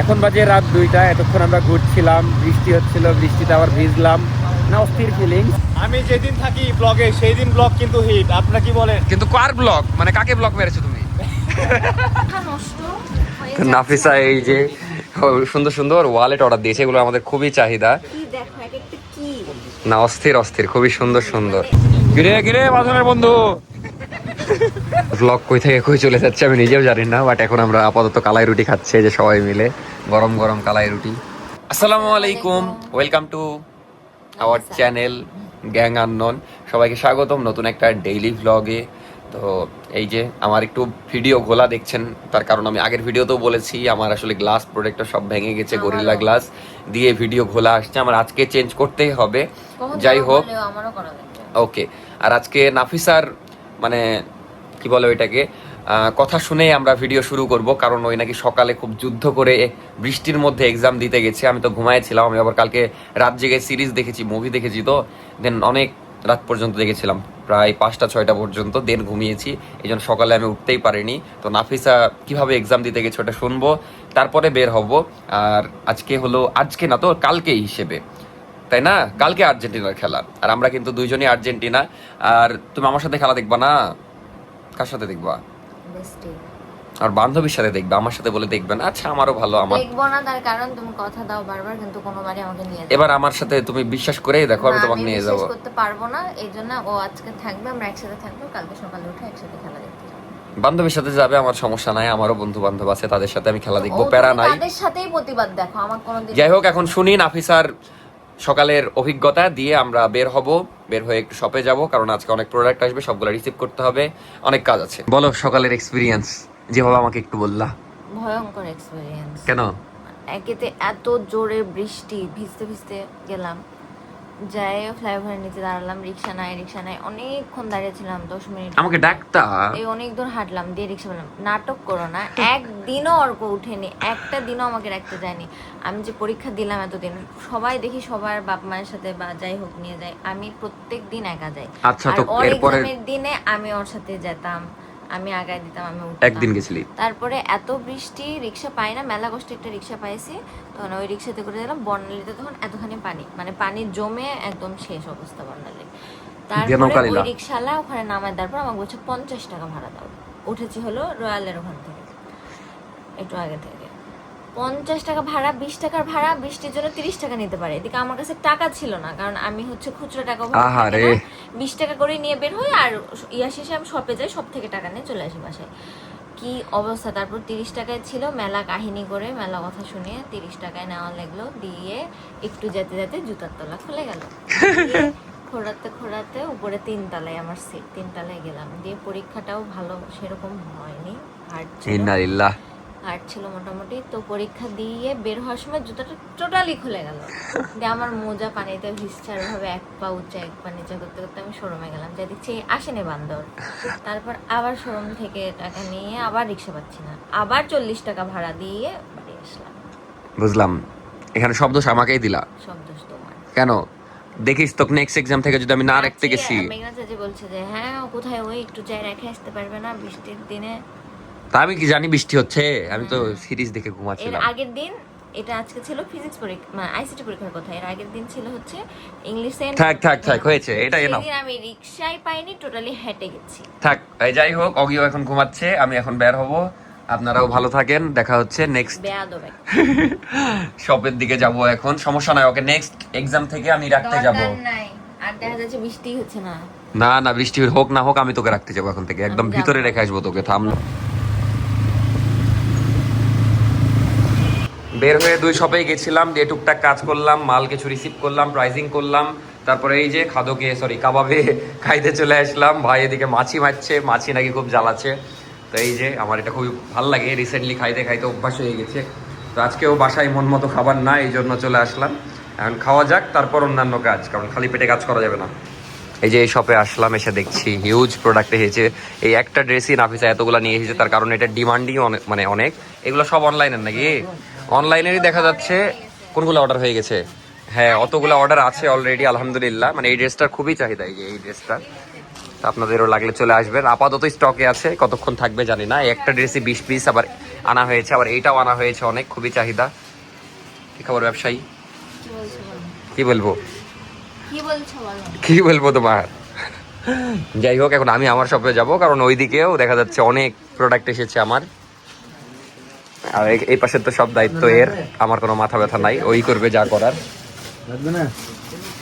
এখন বাজে রাত 2টা। এতক্ষণ আমরা ঘুরছিলাম, বৃষ্টি হচ্ছিল, বৃষ্টিতে আবার ভিজলাম না, অস্থির ফিলিংস। আমি যেদিন থাকি ব্লগে সেই দিন ব্লগ কিন্তু হিট। আপনারা কি বলেন? কিন্তু কার ব্লগ, মানে কাকে ব্লগ মেরেছো তুমি? নাফিসা এই যে সুন্দর সুন্দর ওয়ালেট অর্ডার দিয়েছে, এগুলো আমাদের খুবই চাহিদা। না অস্থির অস্থির, খুবই সুন্দর সুন্দর। গিরে গিরে বাঁধনের বন্ধু, ব্লগ কই থেকে কই চলে যাচ্ছে আমি নিজেও জানি না। বাট এখন আমরা আপাতত কালাই রুটি খাচ্ছি, যে সবাই মিলে গরম গরম কালাই রুটি। আসসালামু আলাইকুম, welcome to our channel gang unknown. সবাইকে স্বাগতম নতুন একটা ডেইলি ভ্লগে। তো এই যে আমার একটু ভিডিও ঘোলা দেখছেন, তার কারণ আমি আগের ভিডিওতেও বলেছি আমার আসলে গ্লাস প্রোডাক্টটা সব ভেঙে গেছে, গরিল্লা গ্লাস দিয়ে ভিডিও ঘোলা আসছে, আমার আজকে চেঞ্জ করতেই হবে। যাই হোক, ওকে। আর আজকে নাফিসার মানে কি বলে ওইটাকে কথা শুনেই আমরা ভিডিও শুরু করব, কারণ ওই নাকি সকালে খুব যুদ্ধ করে বৃষ্টির মধ্যে এক্সাম দিতে গেছে। আমি তো ঘুমাইছিলাম, আমি আবার কালকে রাত জেগে সিরিজ দেখেছি, মুভি দেখেছি, তো দেন অনেক রাত পর্যন্ত দেখেছিলাম, প্রায় 5টা 6টা পর্যন্ত, দেন ঘুমিয়েছি, এই জন্য সকালে আমি উঠতেই পারিনি। তো নাফিসা কিভাবে এক্সাম দিতে গেছে ওটা শুনবো, তারপরে বের হব। আর আজকে হলো, আজকে না তো কালকে হিসেবে, তাই না? কালকে আর্জেন্টিনার খেলা, আর আমরা কিন্তু দুইজনই আর্জেন্টিনা। আর তুমি আমার সাথে খেলা দেখবা না? কার সাথে দেখবা? আর বান্ধবীর সাথে দেখবে, আমার সাথে বলে দেখবে না? আচ্ছা, আমারও ভালো, আমার দেখবো না, তার কারণ তুমি কথা দাও বারবার, কিন্তু কোনোবারই আমাকে নিয়ে যাও। এবার আমার সাথে তুমি বিশ্বাস করেই দেখো, আমি তোমাকে নিয়ে যাবো। বিশ্বাস করতে পারবো না, এইজন্য ও আজকে থাকবে, আমরা একসাথে থাকবো, কালকে সকালে উঠে একসাথে খেলা দেখতে যাবো। বান্ধবীর সাথে যাবে, আমার সমস্যা নাই, আমারও বন্ধু বান্ধব আছে, তাদের সাথে আমি খেলা দেখবো, প্যারা নাই। তাদের সাথেই প্রতিবাদ দেখো, আমার কোনোদিন। যাই হোক, এখন শুনি নাফিসার সকালের অভিজ্ঞতা দিয়ে আমরা বের হব। বের হয়ে একটু শপে যাব, কারণ আজকে অনেক প্রোডাক্ট আসবে, সবগুলো রিসিভ করতে হবে, অনেক কাজ আছে। বলো সকালের এক্সপিরিয়েন্স, যেভাবে আমাকে একটু বললা। ভয়ঙ্কর এক্সপেরিয়েন্স। কেন? একেতে এত জোরে বৃষ্টি, ভিজতে ভিজতে গেলাম, যাই ফ্লাইওভারের নিচে দাঁড়ালাম, রিক্সা নাই, অনেকক্ষণ দাঁড়িয়েছিলাম, 10 মিনিট। আমাকে ডাকতা। এই অনেক দূর হাঁটলাম, দিয়ে রিক্সা পেলাম। নাটক করো না, একদিনও অর্ক উঠেনি, একটা দিনও আমাকে রাখতে যায়নি। আমি যে পরীক্ষা দিলাম এতদিন, সবাই দেখি সবার বাপ মায়ের সাথে বা যাই হোক নিয়ে যায়, আমি প্রত্যেক দিন একা যাই। আচ্ছা, আর তো ওর এরপরে এক্সামের দিনে আমি ওর সাথে যেতাম, আমি আগায় দিতাম, আমি একদিন গেছিলি। তারপরে এত বৃষ্টি, রিক্সা পাই না, মেলা কষ্টে একটা রিক্সা পাইছি, তখন ওই রিক্সাতে করে দিলাম। বর্ণালীতে তখন এতখানি পানি, মানে পানি জমে একদম শেষ অবস্থা বর্ণালী। তারপরে ওই রিক্সাওয়ালা ওখানে নামায় দেওয়ার পর আমাকে বলছে 50 টাকা ভাড়া দাও। উঠেছি হলো রয়্যালের ওখান থেকে, একটু আগে থেকে। 50 টাকা ভাড়া, 20 টাকার ভাড়া, বৃষ্টির জন্য 30 টাকা নিতে পারে। এদিকে আমার কাছে টাকা ছিল না, কারণ আমি হচ্ছে খুচরো টাকা 20 টাকা করে নিয়ে বের হই, আর ইয়া শেষে আমি শপে যাই, সব থেকে টাকা নিয়ে চলে আসি বাসায়। কি অবস্থা! তারপর 30 টাকায় ছিল, মেলা কাহিনী করে, মেলা কথা শুনিয়ে 30 টাকায় নেওয়া লাগলো। দিয়ে একটু যেতে যেতে জুতার তলা খুলে গেল, খোঁড়াতে উপরে 3 তলায় আমার সিট, 3 তলায় গেলাম। দিয়ে পরীক্ষাটাও ভালো সেরকম হয়নি, হার্ড ছিল মোটামুটি। তো পরীক্ষা দিয়ে বের হওয়ার সময় জুতাটা টোটালি খুলে গেল, দিয়ে আমার মোজা পানিতে ভিজছে, আর ভাবে এক পা উঁচা এক পা নিচা করতে করতে আমি শোরুমে গেলাম, যা দেখছি আসেনি বান্দর। তারপর আবার শোরুম থেকে টাকা নিয়ে আবার রিক্সা পাচ্ছি না, আবার 40 টাকা ভাড়া দিয়ে বাড়ি আসলাম। বুঝলাম, এখানে সব দোষ আমাকেই দিলা। সব দোষ তোমার। কেন? দেখিস তো নেক্সট এক্সাম থেকে যদি আমি না রাখতে গেছি। মেঘনা চাচি বলছে যে হ্যাঁ কোথায় ওই একটু চাই রেখে আসতে পারবে না বৃষ্টির দিনে। তা আমি কি জানি বৃষ্টি হচ্ছে? আমি তো সিরিজ দেখে ঘুমাচ্ছিলাম। এর আগের দিন, এটা আজকে ছিল ফিজিক্স পরীক্ষা, মানে আইসিটি পরীক্ষার কথা, এর আগের দিন ছিল হচ্ছে ইংলিশে। থাক হয়েছে, এটা এনাফ। সেদিন আমি রিকশাই পাইনি, টোটালি হেঁটে গেছি। থাক, যাই হোক, অগিও এখন ঘুমাচ্ছে, আমি এখন বের হব। আপনারাও ভালো থাকেন, দেখা হচ্ছে নেক্সট শপের দিকে যাব এখন। সমস্যা নাই, ওকে নেক্সট এক্সাম থেকে আমি রাখতে যাব। আর দেখা যাচ্ছে বৃষ্টি হচ্ছে না। না বৃষ্টি হোক না হোক, আমি তোকে রাখতে যাবো এখন থেকে, একদম ভিতরে রেখে আসবো তোকে। থাম। বের হয়ে 2 শপে গেছিলাম, দিয়ে টুকটাক কাজ করলাম, মাল কিছু রিসিভ করলাম, প্রাইজিং করলাম, তারপরে এই যে কাবাবে খাইতে চলে আসলাম। ভাই এদিকে মাছি মারছে, মাছি নাকি খুব জ্বালাচ্ছে। তো এই যে আমার এটা খুবই ভালো লাগে, রিসেন্টলি খাইতে খাইতে অভ্যাস হয়ে গেছে। তো আজকেও বাসায় মন মতো খাবার না, এই জন্য চলে আসলাম। এখন খাওয়া যাক, তারপর অন্যান্য কাজ, কারণ খালি পেটে কাজ করা যাবে না। এই যে এই শপে আসলাম, এসে দেখছি হিউজ প্রোডাক্ট এসেছে। এই একটা ড্রেসই নাফিসা এতগুলো নিয়ে এসেছে, তার কারণ এটা ডিমান্ডই অনেক। এগুলো সব অনলাইনের নাকি? অনলাইনেরই দেখা যাচ্ছে। কোনগুলো অর্ডার হয়ে গেছে? হ্যাঁ, অতগুলো অর্ডার আছে অলরেডি, আলহামদুলিল্লাহ। মানে এই ড্রেসটার খুবই চাহিদা, এই যে এই ড্রেসটা। আপনাদেরও লাগলে চলে আসবেন, আপাতত স্টকে আছে, কতক্ষণ থাকবে জানি না। একটা ড্রেসই 20 পিস, আবার আনা হয়েছে, আবার এইটাও আনা হয়েছে, অনেক খুবই চাহিদা। কি খবর ব্যবসায়ী? কি বলবো কি বলবো তোমার? যাই হোক, এখন আমি আমার শপে যাব, কারণ ওইদিকেও দেখা যাচ্ছে অনেক প্রোডাক্ট এসেছে আমার। আর এই পাশের তো সব দায়িত্ব এর, আমার কোনো মাথা ব্যথা নাই, ওই করবে যা করার।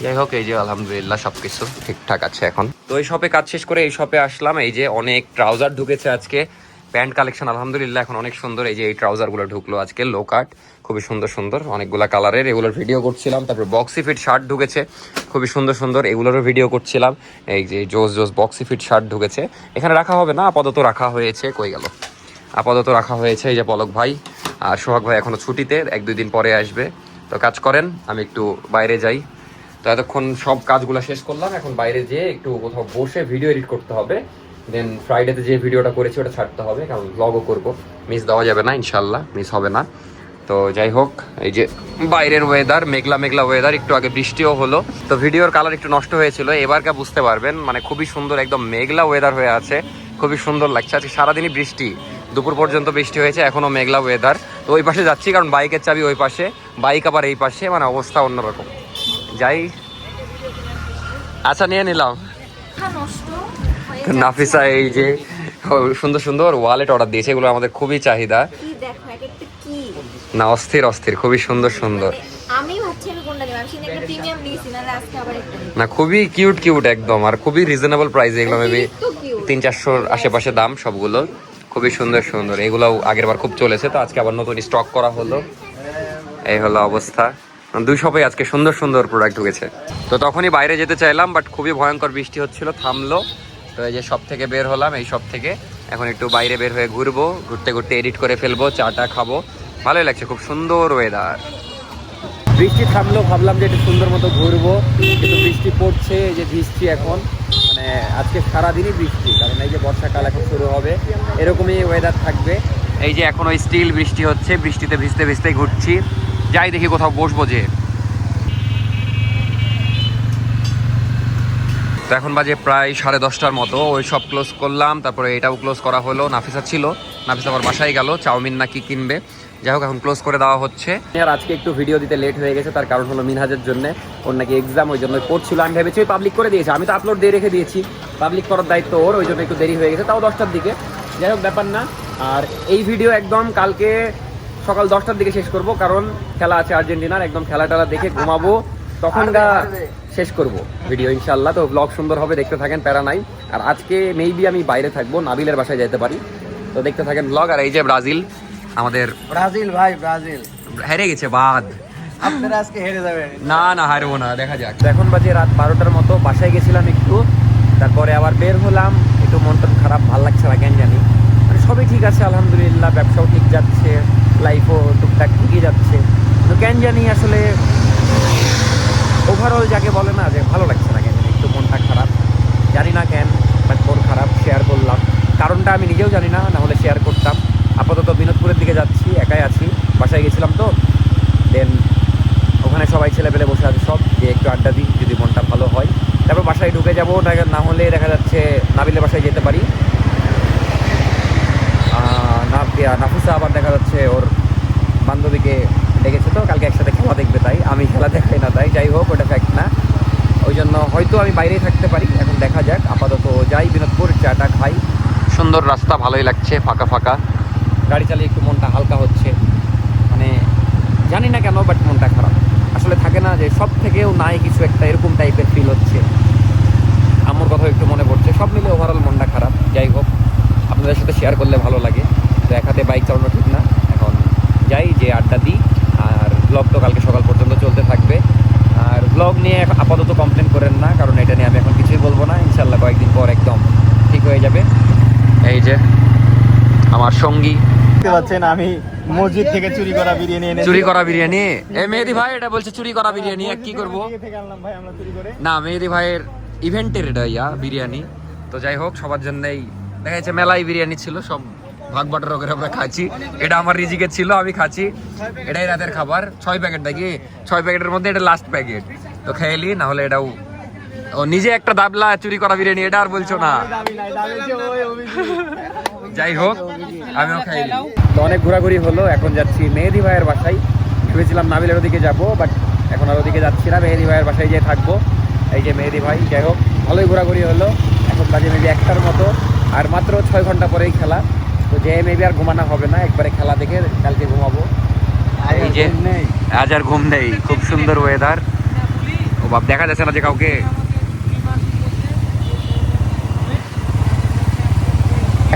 যাই হোক, এই যে আলহামদুলিল্লাহ সবকিছু ঠিকঠাক আছে এখন। তো এই শপে কাজ শেষ করে এই শপে আসলাম। এই যে অনেক ট্রাউজার ঢুকেছে আজকে, প্যান্ট কালেকশন আলহামদুলিল্লাহ এখন অনেক সুন্দর। এই যে এই ট্রাউজার গুলো ঢুকলো আজকে, লো কাট, খুবই সুন্দর সুন্দর, অনেকগুলা কালারের, এগুলোর ভিডিও করছিলাম। তারপর বক্সি ফিট শার্ট ঢুকেছে, খুবই সুন্দর সুন্দর, এগুলোরও ভিডিও করছিলাম। এই যে জোস জোস বক্সি ফিট শার্ট ঢুকেছে, এখানে রাখা হবে না, আপাতত রাখা হয়েছে। কই গেল? আপাতত রাখা হয়েছে। এই যে পলক ভাই আর সোহাগ ভাই এখনো ছুটিতে, 1-2 দিন পরে আসবে। তো কাজ করেন, আমি একটু বাইরে যাই। তো এতক্ষণ সব কাজগুলো শেষ করলাম, এখন বাইরে যেয়ে একটু কোথাও বসে ভিডিও এডিট করতে হবে। দেন ফ্রাইডেতে যে ভিডিওটা করেছি ওটা ছাড়তে হবে, কারণ ব্লগও করবো, মিস দেওয়া যাবে না, ইনশাল্লাহ মিস হবে না। তো যাই হোক, এই যে বাইরের ওয়েদার, মেঘলা মেঘলা ওয়েদার, একটু আগে বৃষ্টিও হলো, তো ভিডিওর কালার একটু নষ্ট হয়েছিল। এবারকে বুঝতে পারবেন, মানে খুবই সুন্দর, একদম মেঘলা ওয়েদার হয়ে আছে, খুবই সুন্দর লাগছে। আজকে সারাদিনই বৃষ্টি, দুপুর পর্যন্ত বৃষ্টি হয়েছে, এখনও মেঘলা ওয়েদার। তো ওই পাশে যাচ্ছি, কারণ বাইকের চাবি ওই পাশে, বাইক আবার এই পাশে, মানে অবস্থা অন্যরকম। যাই, আচ্ছা নিয়ে নিলাম। নাফিসা এই যে সুন্দর সুন্দর ওয়ালেট অর্ডার দিয়েছে, এগুলো আমাদের খুবই চাহিদা। না, অস্থির অস্থির, খুবই সুন্দর সুন্দর। না, খুবই কিউট কিউট একদম, আর খুবই রিজনেবল প্রাইস। এগুলো মেবি 300-400 আশেপাশে দাম সবগুলো, খুবই সুন্দর সুন্দর। এগুলো আগের বার খুব চলেছে, তো আজকে আবার নতুন স্টক করা হলো। এই হলো অবস্থা। 2 শপে আজকে সুন্দর সুন্দর প্রোডাক্ট ঢুকেছে। তো তখনই বাইরে যেতে চাইলাম, বাট খুবই ভয়ঙ্কর বৃষ্টি হচ্ছিল, থামলো। তো এই যে শপ থেকে বের হলাম, এই শপ থেকে এখন একটু বাইরে বের হয়ে ঘুরবো, ঘুরতে ঘুরতে এডিট করে ফেলবো, চাটা খাবো, ভালোই লাগছে, খুব সুন্দর ওয়েদার। বৃষ্টি থামলো, ভাবলাম যে একটু সুন্দর মতো ঘুরবো, কিন্তু বৃষ্টি পড়ছে, এই যে ভিজছি এখন, মানে আজকে সারাদিনই বৃষ্টি, কারণ এই যে বর্ষাকাল এখন শুরু হবে, এরকমই ওয়েদার থাকবে। এই যে এখন ওই স্টিল বৃষ্টি হচ্ছে, বৃষ্টিতে ভিজতে ভিজতে ঘুরছি। যাই দেখি কোথাও বসবো যে। তো এখন বাজে প্রায় 10:30টার মতো, ওই সব ক্লোজ করলাম, তারপরে এটাও ক্লোজ করা হলো। নাফিসা ছিল, নাফিসা আবার বাসায় গেল, চাউমিন না কি কিনবে। যাই হোক, এখন ক্লোজ করে দেওয়া হচ্ছে। আর আজকে একটু ভিডিও দিতে লেট হয়ে গেছে, তার কারণ হলো মিনহাজের জন্য, ওর নাকি এক্সাম, ওই জন্য পড়ছিল। আমি ভেবেছি ওই পাবলিক করে দিয়েছে, আমি তো আপলোড দিয়ে রেখে দিয়েছি, পাবলিক করার দায়িত্ব ওর, ওই জন্য একটু দেরি হয়ে গেছে, তাও 10টার দিকে। যাই হোক, ব্যাপার না। আর এই ভিডিও একদম কালকে সকাল 10টার দিকে শেষ করব, কারণ খেলা আছে আর্জেন্টিনার, একদম খেলা টেলা দেখে ঘুমাবো, তখনটা শেষ করব ভিডিও ইনশাল্লাহ। তো ব্লগ সুন্দর হবে, দেখতে থাকেন, প্যারা নাই। আর আজকে মেবি আমি বাইরে থাকবো, নাবিলের বাসায় যেতে পারি, তো দেখতে থাকেন ব্লগ। আর এই যে ব্রাজিল, আমাদের ব্রাজিল ভাই, ব্রাজিল হেরে গেছে, বাদ। আপনারা আজকে হেরে যাবেন। না না, হারবো না, দেখা যাক। এখন বাজে রাত 12টার মতো, বাসায় গেছিলাম একটু, তারপরে আবার বের হলাম, একটু মন টন খারাপ, ভালো লাগছে না কেন জানি। মানে সবই ঠিক আছে আলহামদুলিল্লাহ, ব্যবসাও ঠিক যাচ্ছে, লাইফও টুকটাক ঠিকই যাচ্ছে, তো কেন জানি আসলে ওভারঅল যাকে বলে না, যে ভালো লাগছে না কেন জানি, একটু মনটা খারাপ, জানি না কেন, বাট মন খারাপ। শেয়ার করলাম, কারণটা আমি নিজেও জানি না, নাহলে শেয়ার করতাম। আপাতত বিনোদপুরের দিকে যাচ্ছি, একাই আছি, বাসায় গেছিলাম তো। দেন ওখানে সবাই ছেলেপেলে বসে আছে সব, যে একটু আড্ডা দিই, যদি মনটা ভালো হয় তারপর বাসায় ঢুকে যাবো, না হলে দেখা যাচ্ছে নাবিলের বাসায় যেতে পারি। নাফিসা আবার দেখা যাচ্ছে ওর বান্ধবীকে ডেকেছে, তো কালকে একসাথে খেলা দেখবে, তাই আমি খেলা দেখাই না, তাই যাই হোক, ওটা ফ্যাক্ট না, ওই জন্য হয়তো আমি বাইরেই থাকতে পারি, এখন দেখা যাক। আপাতত যাই বিনোদপুর, চাটা খাই। সুন্দর রাস্তা, ভালোই লাগছে, ফাঁকা ফাঁকা, গাড়ি চালিয়ে একটু মনটা হালকা হচ্ছে, মানে জানি না কেন, বাট মনটা খারাপ। আসলে থাকে না যে সব থেকেও নাই কিছু একটা, এরকম টাইপের ফিল হচ্ছে। আমার কথাও একটু মনে পড়ছে, সব মিলে ওভারঅল মনটা খারাপ। যাই হোক, আপনাদের সাথে শেয়ার করলে ভালো লাগে। তো এক হাতে বাইক চালানো ঠিক না, এখন যাই, যে আড্ডা দিই। আর ব্লগ তো কালকে সকাল পর্যন্ত চলতে থাকবে। আর ব্লগ নিয়ে আপাতত কমপ্লেন করেন না, কারণ এটা নিয়ে আমি এখন কিছুই বলবো না, ইনশাল্লাহ কয়েকদিন পর একদম ঠিক হয়ে যাবে। এই যে আমার সঙ্গী, দেখতে পাচ্ছেন আমি মসজিদ থেকে চুরি করা বিরিয়ানি এনেছি। চুরি করা বিরিয়ানি, এ মেহেদি ভাই এটা বলছে চুরি করা বিরিয়ানি, কি করব থেকে আনলাম ভাই আমরা চুরি করে। না, মেহেদি ভাইয়ের ইভেন্টের এটা বিরিয়ানি। তো যাই হোক, সবার জন্যই দেখা যাচ্ছে, মেলায় বিরিয়ানি ছিল, সব ভাগ বাটার করে আমরা খাচ্ছি। এটা আমার রিজিকের ছিল, আমি খাচ্ছি, এটাই রাতের খাবার। 6 প্যাকেট দেখি, 6 প্যাকেটের মধ্যে এটা লাস্ট প্যাকেট, তো খেয়েলি, না হলে এটাও ও নিজে একটা দাবলা চুরি করা বিরিয়ানি, এটা আর বলছো না। যাই হোক আমিও খাই। তো অনেক ঘোরাঘুরি হলো, এখন যাচ্ছি মেহেদি ভাইয়ের বাসায়। ভেবেছিলাম নাবিলের ওদিকে যাব, বাট এখন আর ওদিকে যাচ্ছি না, মেহেদি ভাইয়ের বাসায় যেয়ে থাকবো। এই যে মেহেদি ভাই, যাই হোক ভালোই ঘোরাঘুরি হলো। এখন বাজে মেবি 1টার মতো, আর মাত্র 6 ঘন্টা পরেই খেলা। তো যে মেবি আর ঘুমানো হবে না, একবারে খেলা দেখে কালকে ঘুমাবো। এই যে আজ আর ঘুম নেই, খুব সুন্দর ওয়েদার। ও বাপ, দেখা যাচ্ছে না যে কাউকে।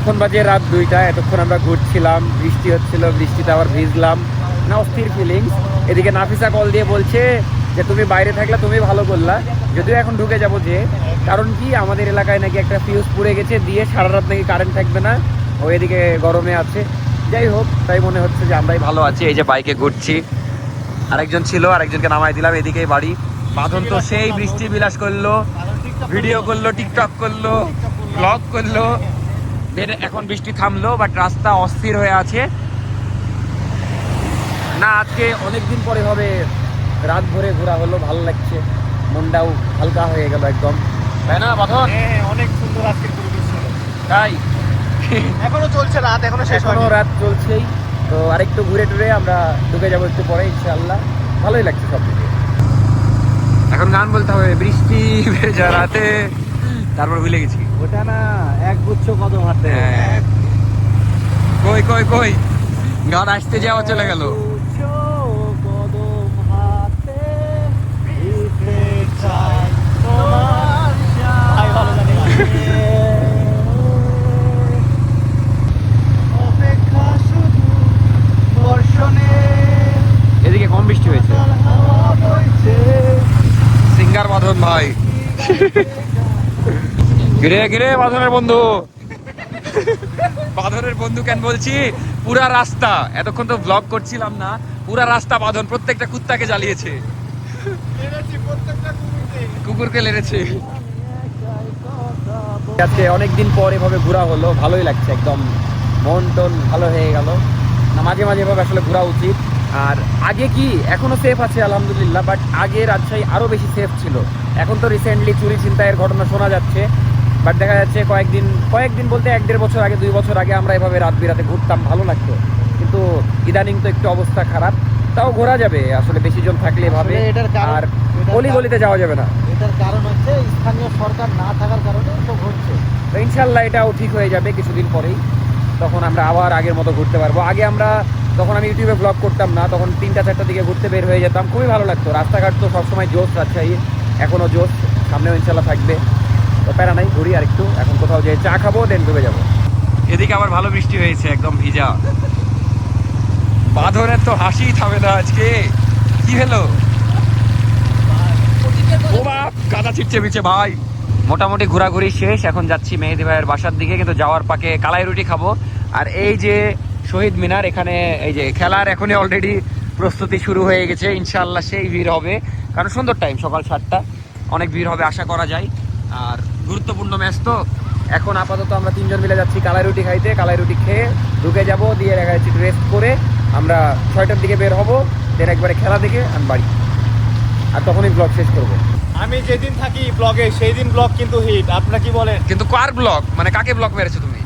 এখন বাজে রাত 2টা। এতক্ষণ আমরা ঘুরছিলাম, বৃষ্টি হচ্ছিল, বৃষ্টিতে আবার ভিজলাম, না অস্থির ফিলিংস। এদিকে নাফিসা কল দিয়ে বলছে যে তুমি বাইরে থাকলে তুমি ভালো করলা, যদিও এখন ঢুকে যাবো। যে কারণ কি, আমাদের এলাকায় নাকি একটা ফিউজ পুড়ে গেছে, দিয়ে সারা রাত নাকি কারেন্ট থাকবে না, ও এদিকে গরমে আছে। যাই হোক, তাই মনে হচ্ছে যে আমরাই ভালো ভালো আছে। এই যে বাইকে ঘুরছি, আরেকজন ছিল, আরেকজনকে নামাই দিলাম। এদিকেই বাড়ি। বাঁধন তো সেই বৃষ্টি বিলাস করলো, ভিডিও করলো, টিকটক করলো, ব্লগ করলো। এখন বৃষ্টি থামলো, বাট রাস্তা অস্থির হয়ে আছে। না। আজকে অনেকদিন পরে হবে রাত ভরে ঘোরা হলো, ভালো লাগছে, মনটাও হালকা হয়ে গেল একদম, তাই না বাঁধন? হ্যাঁ, অনেক সুন্দর আজকের পরিবেশ ছিল। তাই এখনো চলছে রাত, এখনো শেষ এখনো হয়নি। রাত চলছেই। তো আরেকটু ঘুরে টুরে আমরা ঢুকে যাবো একটু পরে ইনশাআল্লাহ। ভালোই লাগছে সব দিকে। এখন গান বলতে হবে, বৃষ্টি ভেজা রাতে, তারপর ভুলে গেছি। ওটা না, এক গুচ্ছ কদম হাতে। হ্যাঁ। কই কই কই গান আসতে যাওয়া চলে গেল। কদম হাতে ভাই ভালো জানি। অপেক্ষা শুধু বর্ষণে এদিকে কম বৃষ্টি হয়েছে। হাওয়া বইছে। সিঙ্গার বাঁধন ভাই। গিরে গিরে বাঁধনের বন্ধু। বাঁধনের বন্ধু কেন বলছি, পুরা রাস্তা এতক্ষণ তো ব্লগ করছিলাম না, পুরা রাস্তা বাঁধন প্রত্যেকটা কুত্তাকে জ্বালিয়েছে, মেরেছি প্রত্যেকটা কুকুরকে। কুকুরকে লেড়েছে। আজকে অনেকদিন পর এভাবে ঘোরা হলো, ভালোই লাগছে একদম, মন টন ভালো হয়ে গেল। না, মাঝে মাঝে এভাবে আসলে ঘোরা উচিত। আর আগে কি, এখনো সেফ আছে আলহামদুলিল্লাহ, বাট আগে রাজশাহী আরো বেশি সেফ ছিল। এখন তো রিসেন্টলি চুরি ছিনতাইয়ের ঘটনা শোনা যাচ্ছে, বাট দেখা যাচ্ছে কয়েকদিন বলতে 1-1.5 বছর আগে, 2 বছর আগে আমরা এভাবে রাত বিরাতে ঘুরতাম, ভালো লাগতো। কিন্তু ইদানিং তো একটু অবস্থা খারাপ। তাও ঘোরা যাবে আসলে বেশি জন থাকলে এভাবে, আসলে এটার কারণ- আর এটার গলি কারণ- গলিতে যাওয়া যাবে না। এটার কারণ হচ্ছে স্থানীয় সরকার না থাকার কারণে তো ঘটছে। তো ইনশাল্লাহ এটাও ঠিক হয়ে যাবে কিছুদিন পরেই, তখন আমরা আবার আগের মতো ঘুরতে পারবো। আগে আমরা, তখন আমি ইউটিউবে ব্লগ করতাম না, তখন 3টা-4টার দিকে ঘুরতে বের হয়ে যেতাম, খুবই ভালো লাগতো। রাস্তাঘাট তো সবসময় জোশ, রাজশাহী এখনও জোশ, সামনেও ইনশাল্লাহ থাকবে। তো প্যারা নাই, ঘুরি আর একটু। এখন কোথাও যে চা খাবো, দেন ডুবে যাবো। এদিকে আবার ভালো বৃষ্টি হয়েছে, একদম ভিজা। বাঁধনের তো হাসি থামে না আজকে। কি হলো? ও বাপ, কাদা ছিটছে বিছে ভাই। মোটামুটি ঘোরাঘুরি শেষ, এখন যাচ্ছি মেহেদি ভাইয়ের বাসার দিকে, কিন্তু যাওয়ার পাকে কালাই রুটি খাবো। আর এই যে শহীদ মিনার, এখানে এই যে খেলার এখনই অলরেডি প্রস্তুতি শুরু হয়ে গেছে। ইনশাআল্লাহ সেই ভিড় হবে, কারণ সুন্দর টাইম, সকাল 7টা, অনেক ভিড় হবে আশা করা যায়। আর গুরুত্বপূর্ণ ম্যাচ তো। এখন আপাতত আমরা 3 জন মিলে যাচ্ছি কালাই রুটি খাইতে। কালাই রুটি খেয়ে ঢুকে যাবো, দিয়ে দেখা যাচ্ছে রেস্ট করে আমরা 6টার দিকে বের হবো, দেন একবারে খেলা দেখে আমি বাড়ি, আর তখনই ব্লগ শেষ করবো। আমি যেদিন থাকি ব্লগে সেই দিন ব্লগ কিন্তু হিট। আপনারা কি বলেন? কিন্তু কার ব্লগ, মানে কাকে ব্লগ মেরেছো তুমি?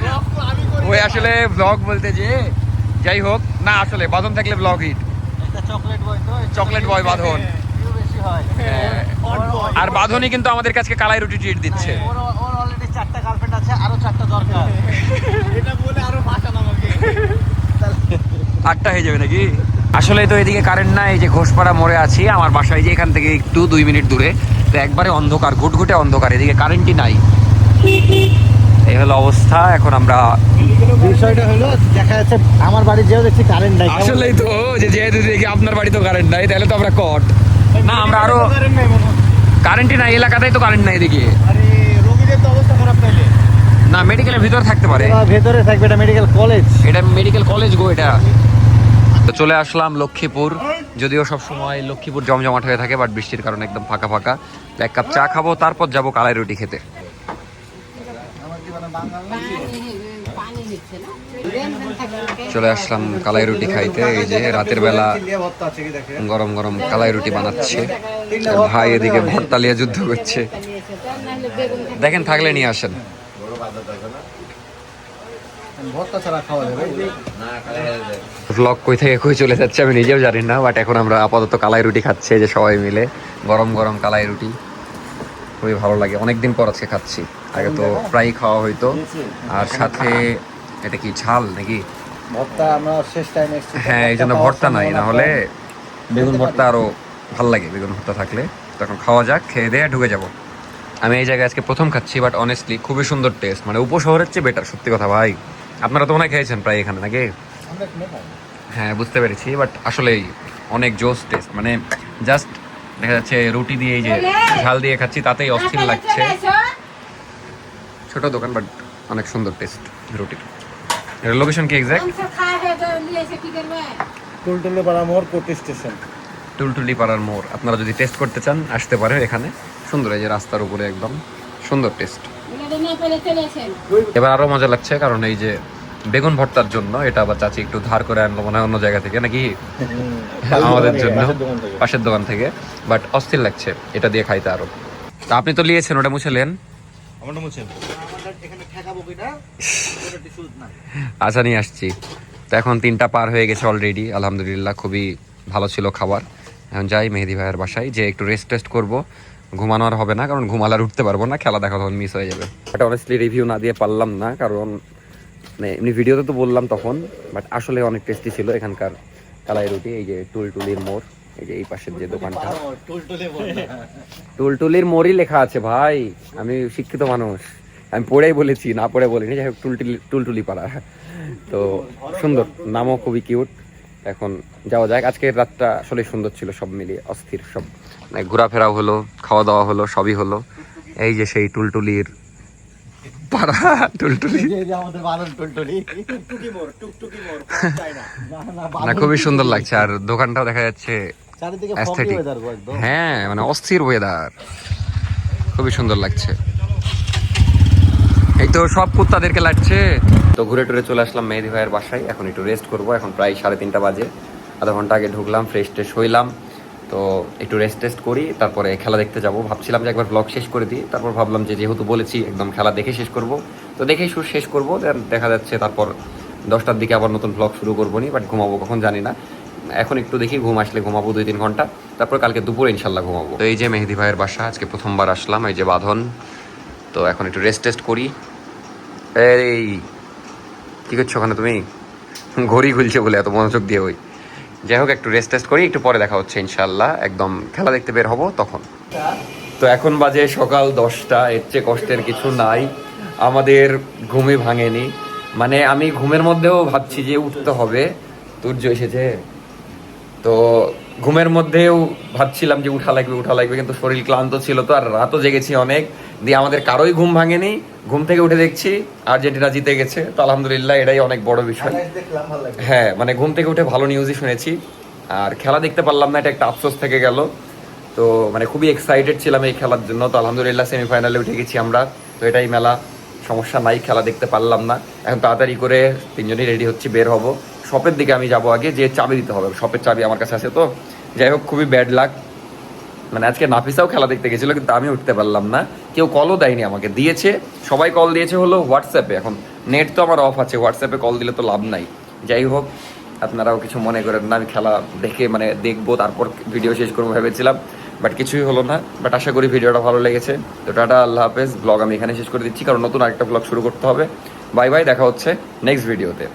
ব্লগ তো আমি করি। ওই আসলে ব্লগ বলতে যে, যাই হোক না, আসলে বাঁধন থাকলে ব্লগ হিট। একটা চকলেট বয় তো, চকলেট বয় বাঁধন। ভিউ বেশি হয়। হ্যাঁ। আর বাঁধনই কিন্তু আমাদের কাছে কালাই রুটি ট্রিট দিচ্ছে। ওর অলরেডি 4টা গার্লফ্রেন্ড আছে, আরো 4টা দরকার। এটা বলে আরো ভাষা আমাকে। 8টা হয়ে যাবে নাকি? আসলে তো এদিকে কারেন্ট নাই, এই যে ঘোষপাড়া মোড়ে আছি, আমার বাসায় যে এখান থেকে একটু 2 মিনিট দূরে, তো একবারে অন্ধকার, ঘুটঘুটে অন্ধকার, এদিকে কারেন্টই নাই। এই হলো অবস্থা। এখন আমরা বিষয়টা হলো, দেখা যাচ্ছে আমার বাড়ি যেও দেখছি কারেন্ট নাই। আসলেই তো যে যেহেতু দেখি আপনার বাড়ি তো কারেন্ট নাই, তাহলে তো আমরা কট না, আমরা আরো কারেন্ট নাই মনে হয়। কারেন্টই নাই, এলাকাতেই তো কারেন্ট নাই এদিকে। আরে রোগীদের তো অবস্থা খারাপ তাইলে। না, মেডিকেলের ভিতরে থাকতে পারে, ভেতরে থাকবে, এটা মেডিকেল কলেজ। এটা মেডিকেল কলেজ গো এটা। তো চলে আসলাম লক্ষ্মীপুর, যদিও সব সময় লক্ষ্মীপুর জমজমাট হয়ে থাকে, বাট বৃষ্টির কারণে একদম ফাঁকা ফাঁকা। তো 1 কাপ চা খাবো, তারপর যাবো কালাই রুটি খেতে। চলে আসলাম কালাই রুটি খাইতে। এই যে রাতের বেলা গরম গরম কালাই রুটি বানাচ্ছে আর ভাই এদিকে ভর্তা লিয়ে যুদ্ধ করছে। দেখেন থাকলে নিয়ে আসেন। ব্লগ কই থেকে কই চলে যাচ্ছে আমি নিজেও জানি না, বাট এখন আমরা আপাতত কালাই রুটি খাচ্ছি যে সবাই মিলে। গরম গরম কালাই রুটি খুবই ভালো লাগে, অনেকদিন পর আজকে খাচ্ছি। আগে তো প্রায় খাওয়া হইতো। আর সাথে এটা কি ঝাল নাকি? ভর্তা আমরা শেষ টাইমে হ্যাঁ, এই জন্য ভর্তা নাই, না হলে বেগুন ভর্তা আরো ভালো লাগে। বেগুন ভর্তা থাকলে তখন খাওয়া যাক, খেয়ে দিয়ে ঢুকে যাব। আমি এই জায়গায় আজকে প্রথম খাচ্ছি, বাট অনেস্টলি খুবই সুন্দর টেস্ট, মানে উপশহরের চেয়ে বেটার। সত্যি কথা ভাই, আপনারা তো মনে হয় খেয়েছেন প্রায় এখানে নাকি? হ্যাঁ বুঝতে পেরেছি, বাট আসলেই অনেক জোস টেস্ট। মানে জাস্ট দেখা যাচ্ছে রুটি দিয়ে এই যে ঝাল দিয়ে খাচ্ছি, তাতেই অস্থির লাগছে। ছোট দোকান বাট অনেক সুন্দর টেস্ট রুটির। এর লোকেশন কি এক্সাক্ট? টুলটুলে পাড়া মোড়, কোটি স্টেশন। টুলটুলি পাড়ার মোড়। আপনারা যদি টেস্ট করতে চান আসতে পারেন এখানে। সুন্দর, এই যে রাস্তার উপরে একদম সুন্দর টেস্ট। এবার আরো মজা লাগছে কারণ এই যে বেগুন ভর্তার জন্য এটা আবার চাচি একটু ধার করে আনলো মনে হয় অন্য জায়গা থেকে নাকি আমাদের জন্য, পাশের দোকান থেকে। বাট অস্থির লাগছে এটা দিয়ে খাইতে আরো। তা আপনি তো নিয়েছেন, ওটা মুছেলেন? আচ্ছা নিয়ে আসছি। তো এখন 3টা পার হয়ে গেছে অলরেডি, আলহামদুলিল্লাহ খুবই ভালো ছিল খাবার। এখন যাই মেহেদি ভাইয়ের বাসায়, যে একটু রেস্ট টেস্ট করবো। ঘুমানো আর হবে না, কারণ ঘুমালে আর উঠতে পারবো না, খেলা দেখা তখন মিস হয়ে যাবে। এটা অনেস্টলি রিভিউ না দিয়ে পারলাম না, কারণ মানে এমনি ভিডিওতে তো বললাম তখন, বাট আসলে অনেক টেস্টি ছিল এখানকার কালাই রুটি। এই যে টুলটুলির মোড়, এই যে এই পাশের যে দোকানটা, টুলটুলির মোড়ই লেখা আছে ভাই। আমি শিক্ষিত মানুষ, আমি পড়েই বলেছি, না পড়ে বলিনি। যাই হোক টুলটুলি পাড়া। তো সুন্দর, নামও খুবই কিউট। এখন যাওয়া যাক। আজকের রাতটা আসলে সুন্দর ছিল, সব মিলিয়ে অস্থির। সব মানে ঘোরাফেরাও হলো, খাওয়া দাওয়া হলো, সবই হলো। এই যে সেই টুলটুলির পাড়া, টুলটুলি না খুবই সুন্দর লাগছে। আর দোকানটাও দেখা যাচ্ছে অ্যাস্থেটিক। হ্যাঁ মানে অস্থির ওয়েদার, খুবই সুন্দর লাগছে। এই তো সব কুত্তাদেরকে লাগছে। তো ঘুরে টুরে চলে আসলাম মেহেদি ভাইয়ের বাসায়। এখন একটু রেস্ট করবো। এখন প্রায় 3:30 বাজে। আধা ঘন্টা আগে ঢুকলাম, ফ্রেশ ট্রেশ হইলাম। তো একটু রেস্ট টেস্ট করি, তারপরে খেলা দেখতে যাব। ভাবছিলাম যে একবার ব্লগ শেষ করে দিই, তারপর ভাবলাম যে যেহেতু বলেছি একদম খেলা দেখে শেষ করব, তো দেখেই শেষ করব। দেখা যাচ্ছে তারপর 10টার দিকে আবার নতুন ব্লগ শুরু করবো নি, বাট ঘুমাবো কখন জানি না। এখন একটু দেখি, ঘুম আসলে ঘুমাবো 2-3 ঘন্টা, তারপর কালকে দুপুরে ইনশাল্লাহ ঘুমাবো। তো এই যে মেহেদি ভাইয়ের বাসা, আজকে প্রথমবার আসলাম, এই যে বাঁধন। তো এখন একটু রেস্ট টেস্ট করি। এই কী করছো ওখানে তুমি? ঘড়ি খুলছে বলে এত মনোযোগ দিয়ে। ওই যাই হোক, একটু রেস্ট টেস্ট করি, একটু পরে দেখা হচ্ছে ইনশাল্লাহ। একদম খেলা দেখতে বের হবো তখন। তো এখন বাজে সকাল 10টা, এর চেয়ে কষ্টের কিছু নাই। আমাদের ঘুমই ভাঙেনি, মানে আমি ঘুমের মধ্যেও ভাবছি যে উঠতে হবে, সূর্য এসেছে। তো ঘুমের মধ্যেও ভাবছিলাম যে উঠা লাগবে, কিন্তু শরীর ক্লান্ত ছিল তো, আর রাতও জেগেছি অনেক। দিয়ে আমাদের কারোই ঘুম ভাঙেনি। ঘুম থেকে উঠে দেখছি আর্জেন্টিনা জিতে গেছে। তো আলহামদুলিল্লাহ, এটাই অনেক বড় বিষয়। হ্যাঁ মানে ঘুম থেকে উঠে ভালো নিউজই শুনেছি, আর খেলা দেখতে পারলাম না, এটা একটা আফসোস থেকে গেল। তো মানে খুবই এক্সাইটেড ছিলাম এই খেলার জন্য। তো আলহামদুলিল্লাহ সেমিফাইনালে উঠে গেছি আমরা। তো এটাই মেলা, সমস্যা নাই, খেলা দেখতে পারলাম না। এখন তাড়াতাড়ি করে 3জনই রেডি হচ্ছি, বের হব। শপের দিকে আমি যাব আগে, যে চাবি দিতে হবে, শপের চাবি আমার কাছে আছে। তো যাই হোক, খুবই ব্যাড লাক। মানে আজকে নাফিসাও খেলা দেখতে গেছিলো, কিন্তু আমি উঠতে পারলাম না। কেউ কলও দেয়নি আমাকে, দিয়েছে সবাই কল দিয়েছে হলো হোয়াটসঅ্যাপে। এখন নেট তো আমার অফ আছে, হোয়াটসঅ্যাপে কল দিলে তো লাভ নাই। যাই হোক, আপনারাও কিছু মনে করেন না, আমি খেলা দেখে মানে দেখবো তারপর ভিডিও শেষ করবো ভেবেছিলাম, বাট কিছুই হলো না। বাট আশা করি ভিডিওটা ভালো লেগেছে। তো টাটা, আল্লাহ হাফেজ। ব্লগ আমি এখানে শেষ করে দিচ্ছি, কারণ নতুন আরেকটা ব্লগ শুরু করতে হবে। বাই বাই, দেখা হচ্ছে নেক্সট ভিডিওতে।